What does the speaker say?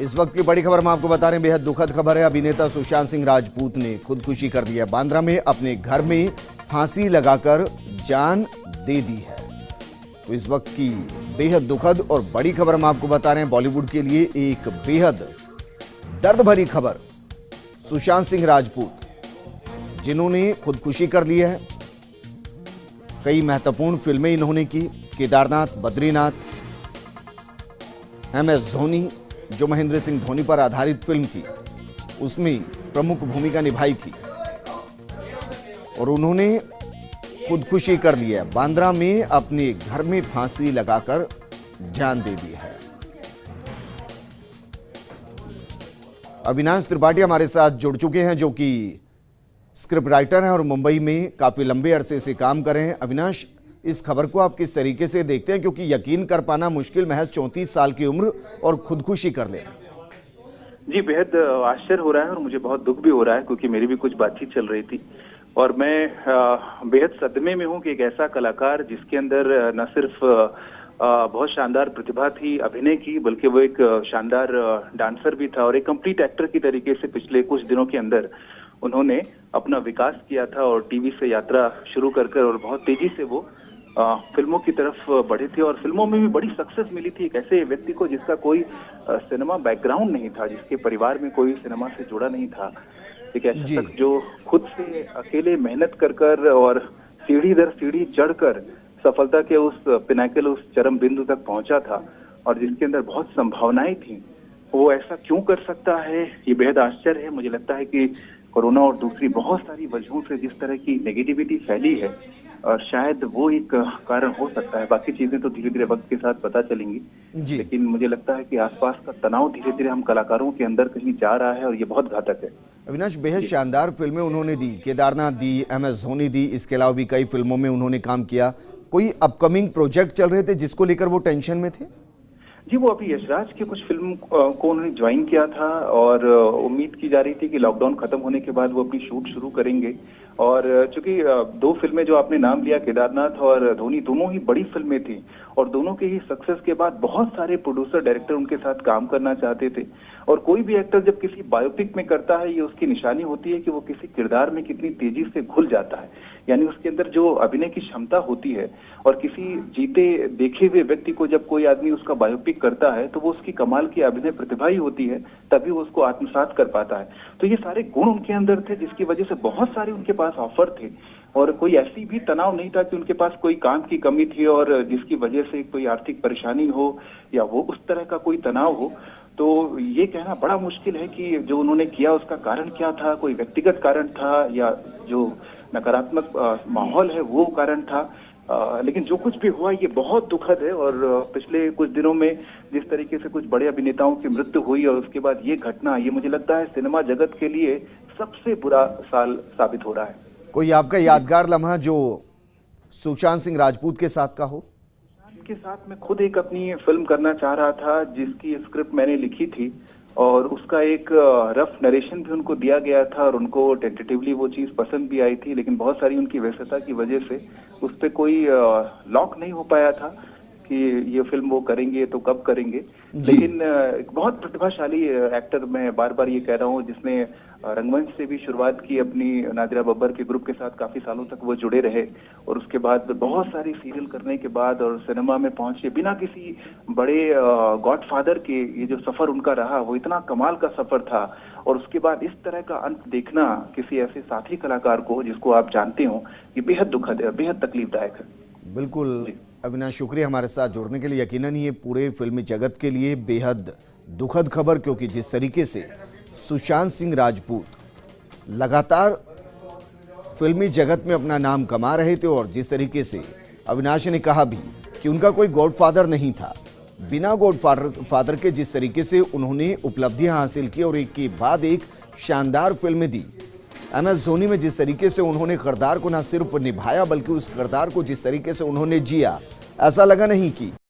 इस वक्त की बड़ी खबर हम आपको बता रहे हैं, बेहद दुखद खबर है। अभिनेता सुशांत सिंह राजपूत ने खुदकुशी कर ली है। बांद्रा में अपने घर में फांसी लगाकर जान दे दी है। तो इस वक्त की बेहद दुखद और बड़ी खबर हम आपको बता रहे हैं। बॉलीवुड के लिए एक बेहद दर्द भरी खबर। सुशांत सिंह राजपूत जिन्होंने खुदकुशी कर ली है। कई महत्वपूर्ण फिल्में इन्होंने की, केदारनाथ, बद्रीनाथ, MS धोनी, जो महेंद्र सिंह धोनी पर आधारित फिल्म थी, उसमें प्रमुख भूमिका निभाई थी और उन्होंने खुदकुशी कर ली है। बांद्रा में अपने घर में फांसी लगाकर जान दे दी है। अविनाश त्रिपाठी हमारे साथ जुड़ चुके हैं, जो कि स्क्रिप्ट राइटर हैं और मुंबई में काफी लंबे अरसे से काम कर रहे हैं। अविनाश, इस खबर को आप किस तरीके से देखते हैं, क्योंकि यकीन कर पाना मुश्किल, महज 34 साल की उम्र और खुदकुशी कर लेना। जी, बेहद आश्चर्य हो रहा है और मुझे बहुत दुख भी हो रहा है, क्योंकि मेरी भी कुछ बातचीत चल रही थी और मैं बेहद सदमे में हूं कि एक ऐसा कलाकार जिसके अंदर न सिर्फ बहुत शानदार प्रतिभा थी अभिनय की, बल्कि वो एक शानदार डांसर भी था और एक कंप्लीट एक्टर की तरीके से पिछले कुछ दिनों के अंदर उन्होंने अपना विकास किया था और टीवी से यात्रा शुरू कर और बहुत तेजी से वो फिल्मों की तरफ बढ़े थे और फिल्मों में भी बड़ी सक्सेस मिली थी। एक ऐसे व्यक्ति को जिसका कोई सिनेमा बैकग्राउंड नहीं था, जिसके परिवार में कोई सिनेमा से जुड़ा नहीं था, एक ऐसा शख्स जो खुद से अकेले मेहनत कर और सीढ़ी दर सीढ़ी चढ़कर सफलता के उस पिनाकल, उस चरम बिंदु तक पहुंचा था और जिसके अंदर बहुत संभावनाएं थी। वो ऐसा क्यों कर सकता है, ये बेहद आश्चर्य है। मुझे लगता है कि कोरोना और दूसरी बहुत सारी वजहों से जिस तरह की नेगेटिविटी फैली है, और शायद वो एक कारण हो सकता है। बाकी चीजें तो धीरे धीरे वक्त के साथ पता चलेंगी, लेकिन मुझे लगता है कि आसपास का तनाव धीरे धीरे हम कलाकारों के अंदर कहीं जा रहा है और ये बहुत घातक है। अविनाश, बेहद शानदार फिल्में उन्होंने दी, केदारनाथ दी, MS धोनी दी, इसके अलावा भी कई फिल्मों में उन्होंने काम किया। कोई अपकमिंग प्रोजेक्ट चल रहे थे जिसको लेकर वो टेंशन में थे? जी, वो अभी यशराज की कुछ फिल्म को उन्होंने ज्वाइन किया था और उम्मीद की जा रही थी कि लॉकडाउन खत्म होने के बाद वो अपनी शूट शुरू करेंगे। और चूंकि दो फिल्में जो आपने नाम लिया, केदारनाथ और धोनी, दोनों ही बड़ी फिल्में थी और दोनों के ही सक्सेस के बाद बहुत सारे प्रोड्यूसर, डायरेक्टर उनके साथ काम करना चाहते थे। और कोई भी एक्टर जब किसी बायोपिक में करता है, ये उसकी निशानी होती है कि वो किसी किरदार में कितनी तेजी से घुल जाता है, यानी उसके अंदर जो अभिनय की क्षमता होती है। और किसी जीते देखे हुए व्यक्ति को जब कोई आदमी उसका बायोपिक करता है तो वो उसकी कमाल की अभिनय प्रतिभा ही होती है, तभी वो उसको आत्मसात कर पाता है। तो ये सारे गुण उनके अंदर थे, जिसकी वजह से बहुत सारे उनके पास ऑफर थे और कोई ऐसी भी तनाव नहीं था कि उनके पास कोई काम की कमी थी और जिसकी वजह से कोई आर्थिक परेशानी हो या वो उस तरह का कोई तनाव हो। तो ये कहना बड़ा मुश्किल है कि जो उन्होंने किया उसका कारण क्या था, कोई व्यक्तिगत कारण था या जो नकारात्मक माहौल है वो कारण था। लेकिन जो कुछ भी हुआ ये बहुत दुखद है और पिछले कुछ दिनों में जिस तरीके से कुछ बड़े अभिनेताओं की मृत्यु हुई और उसके बाद ये घटना, ये मुझे लगता है सिनेमा जगत के लिए सबसे बुरा साल साबित हो रहा है। कोई आपका यादगार लम्हा जो सुशांत सिंह राजपूत के साथ का हो? के साथ मैं खुद एक अपनी फिल्म करना चाह रहा था, जिसकी स्क्रिप्ट मैंने लिखी थी और उसका एक रफ नरेशन भी उनको दिया गया था और उनको टेंटेटिवली वो चीज पसंद भी आई थी, लेकिन बहुत सारी उनकी व्यस्तता की वजह से उस पर कोई लॉक नहीं हो पाया था कि ये फिल्म वो करेंगे तो कब करेंगे। लेकिन एक बहुत प्रतिभाशाली एक्टर, मैं बार बार ये कह रहा हूँ, जिसने रंगमंच से भी शुरुआत की अपनी, नादिरा बब्बर के ग्रुप के साथ काफी सालों तक वो जुड़े रहे और उसके बाद बहुत सारी सीरियल करने के बाद और सिनेमा में पहुंचे बिना किसी बड़े गॉडफादर के, ये जो सफर उनका रहा वो इतना कमाल का सफर था। और उसके बाद इस तरह का अंत देखना किसी ऐसे साथी कलाकार को जिसको आप जानते हो, ये बेहद दुखद है, बेहद तकलीफदायक है। बिल्कुल अविनाश, शुक्रिया हमारे साथ जुड़ने के लिए। यकीनन ये पूरे फिल्मी जगत के लिए बेहद दुखद खबर, क्योंकि जिस तरीके से सुशांत सिंह राजपूत लगातार फिल्मी जगत में अपना नाम कमा रहे थे और जिस तरीके से अविनाश ने कहा भी कि उनका कोई गॉडफादर नहीं था, बिना गॉडफादर के जिस तरीके से उन्होंने उपलब्धियां हासिल की और एक के बाद एक शानदार फिल्में दी। MS धोनी में जिस तरीके से उन्होंने किरदार को न सिर्फ निभाया, बल्कि उस किरदार को जिस तरीके से उन्होंने जिया, ऐसा लगा नहीं कि